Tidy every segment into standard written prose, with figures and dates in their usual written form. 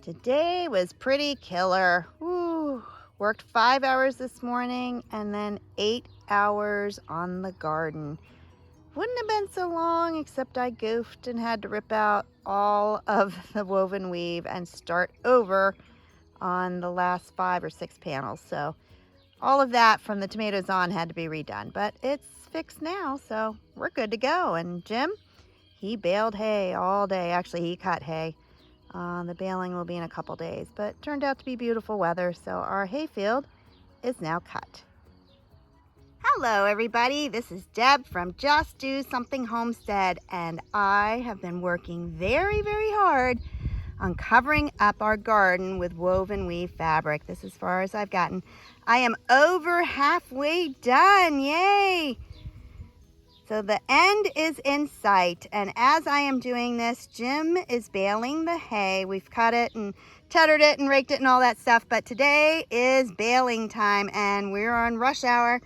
Today was pretty killer. Woo. Worked 5 hours this morning and then 8 hours on the garden. Wouldn't have been so long except I goofed and had to rip out all of the woven weave and start over on the last 5 or 6 panels. So all of that from the tomatoes on had to be redone, but it's fixed now, so we're good to go. And Jim, he baled hay all day. Actually, he cut hay. The baling will be in a couple days, but it turned out to be beautiful weather, so our hayfield is now cut. Hello everybody, this is Deb from Just Do Something Homestead, and I have been working very hard on covering up our garden with woven weave fabric. This is as far as I've gotten. I am over halfway done, yay! So the end is in sight, and as I am doing this, Jim is baling the hay. We've cut it and tethered it and raked it and all that stuff, but today is baling time, and we're on rush hour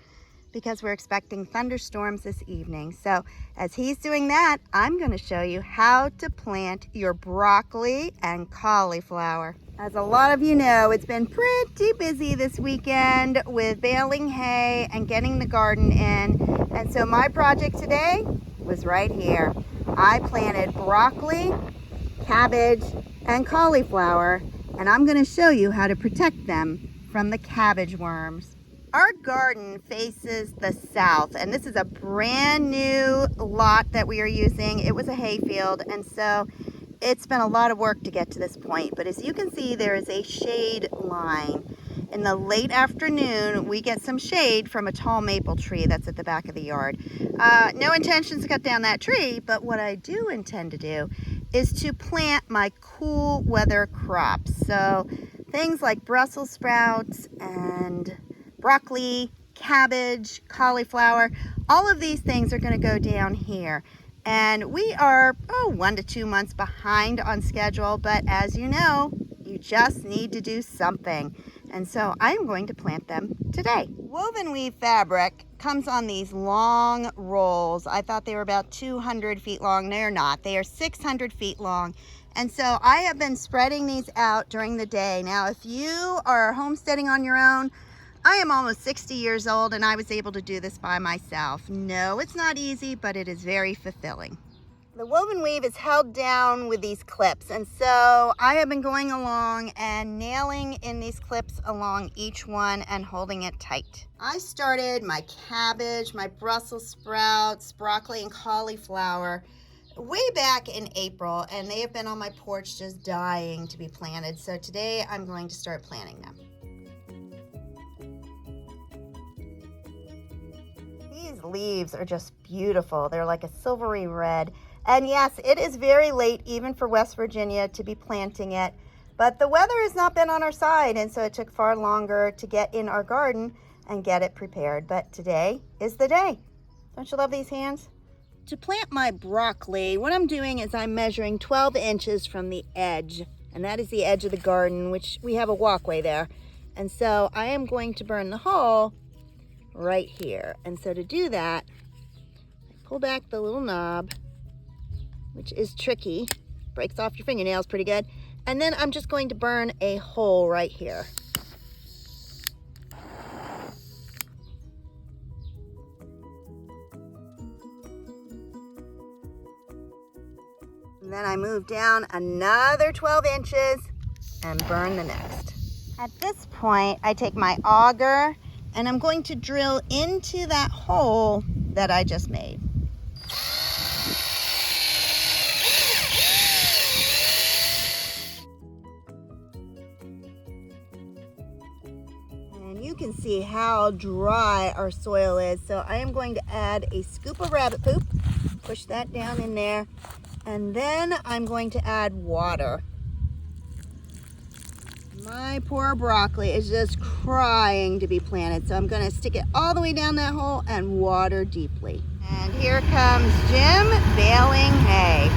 because we're expecting thunderstorms this evening. So as he's doing that, I'm going to show you how to plant your broccoli and cauliflower. As a lot of you know, it's been pretty busy this weekend with baling hay and getting the garden in. And so my project today was right here. I planted broccoli, cabbage, and cauliflower, and I'm going to show you how to protect them from the cabbage worms. Our garden faces the south, and this is a brand new lot that we are using. It was a hayfield, and so it's been a lot of work to get to this point, but as you can see, there is a shade line. In the late afternoon, we get some shade from a tall maple tree that's at the back of the yard. No intentions to cut down that tree, but what I do intend to do is to plant my cool weather crops. So things like Brussels sprouts and broccoli, cabbage, cauliflower, all of these things are going to go down here. And we are 1 to 2 months behind on schedule, but as you know, you just need to do something. And so I'm going to plant them today. Woven weave fabric comes on these long rolls. I thought they were about 200 feet long. They're not. They are 600 feet long. And so I have been spreading these out during the day. Now, if you are homesteading on your own, I am almost 60 years old and I was able to do this by myself. No, it's not easy, but it is very fulfilling. The woven weave is held down with these clips, and so I have been going along and nailing in these clips along each one and holding it tight. I started my cabbage, my Brussels sprouts, broccoli, and cauliflower way back in April, and they have been on my porch just dying to be planted. So today I'm going to start planting them. These leaves are just beautiful. They're like a silvery red. And yes, it is very late even for West Virginia to be planting it, but the weather has not been on our side, and so it took far longer to get in our garden and get it prepared. But today is the day. Don't you love these hands? To plant my broccoli, what I'm doing is I'm measuring 12 inches from the edge, and that is the edge of the garden, which we have a walkway there. And so I am going to burn the hole right here. And so to do that, I pull back the little knob, which is tricky, breaks off your fingernails pretty good. And then I'm just going to burn a hole right here. And then I move down another 12 inches and burn the next. At this point, I take my auger and I'm going to drill into that hole that I just made. You can see how dry our soil is. So I am going to add a scoop of rabbit poop, push that down in there, and then I'm going to add water. My poor broccoli is just crying to be planted, so I'm going to stick it all the way down that hole and water deeply. And here comes Jim baling hay.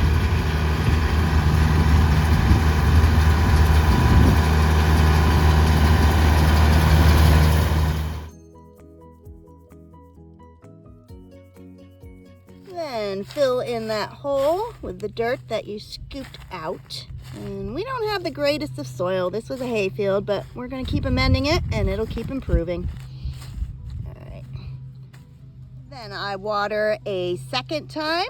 Then fill in that hole with the dirt that you scooped out. And we don't have the greatest of soil. This was a hayfield, but we're going to keep amending it and it'll keep improving. All right. Then I water a second time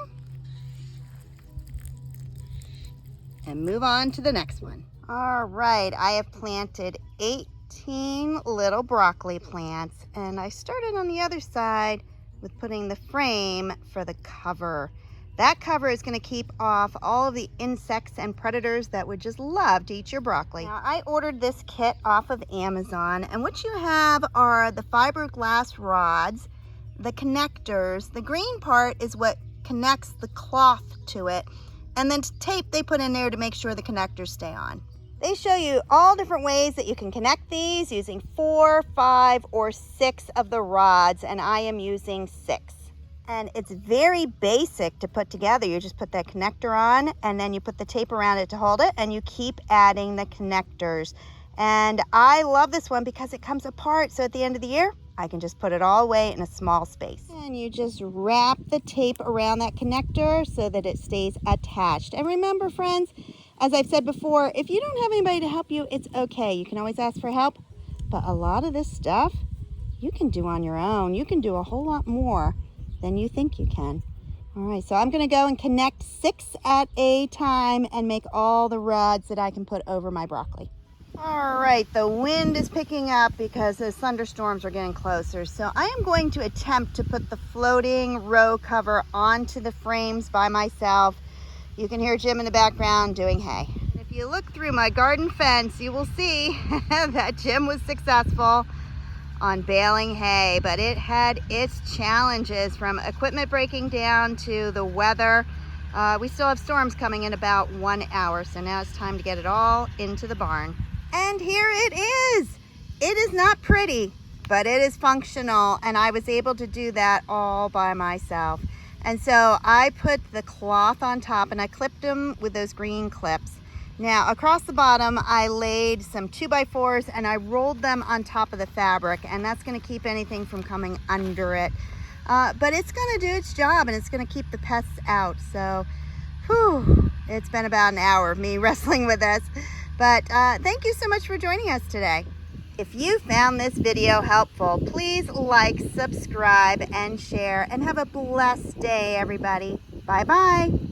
and move on to the next one. All right, I have planted 18 little broccoli plants, and I started on the other side with putting the frame for the cover. That cover is going to keep off all of the insects and predators that would just love to eat your broccoli. Now, I ordered this kit off of Amazon, and what you have are the fiberglass rods, the connectors. The green part is what connects the cloth to it, and then tape they put in there to make sure the connectors stay on. They show you all different ways that you can connect these using 4, 5, or 6 of the rods, and I am using 6. And it's very basic to put together. You just put that connector on, and then you put the tape around it to hold it, and you keep adding the connectors. And I love this one because it comes apart, so at the end of the year, I can just put it all away in a small space. And you just wrap the tape around that connector so that it stays attached. And remember, friends, as I've said before, if you don't have anybody to help you, it's okay. You can always ask for help. But a lot of this stuff you can do on your own. You can do a whole lot more than you think you can. All right, so I'm going to go and connect 6 at a time and make all the rods that I can put over my broccoli. All right, the wind is picking up because the thunderstorms are getting closer. So I am going to attempt to put the floating row cover onto the frames by myself. You can hear Jim in the background doing hay. If you look through my garden fence, you will see that Jim was successful on baling hay, but it had its challenges, from equipment breaking down to the weather. We still have storms coming in about 1 hour, so now it's time to get it all into the barn. And here it is. It is not pretty, but it is functional, and I was able to do that all by myself. And so I put the cloth on top and I clipped them with those green clips. Now across the bottom, I laid some 2x4s and I rolled them on top of the fabric, and that's going to keep anything from coming under it. But it's going to do its job, and it's going to keep the pests out. So, whew, it's been about an hour of me wrestling with this. But thank you so much for joining us today. If you found this video helpful, please like, subscribe, and share, and have a blessed day, everybody. Bye-bye.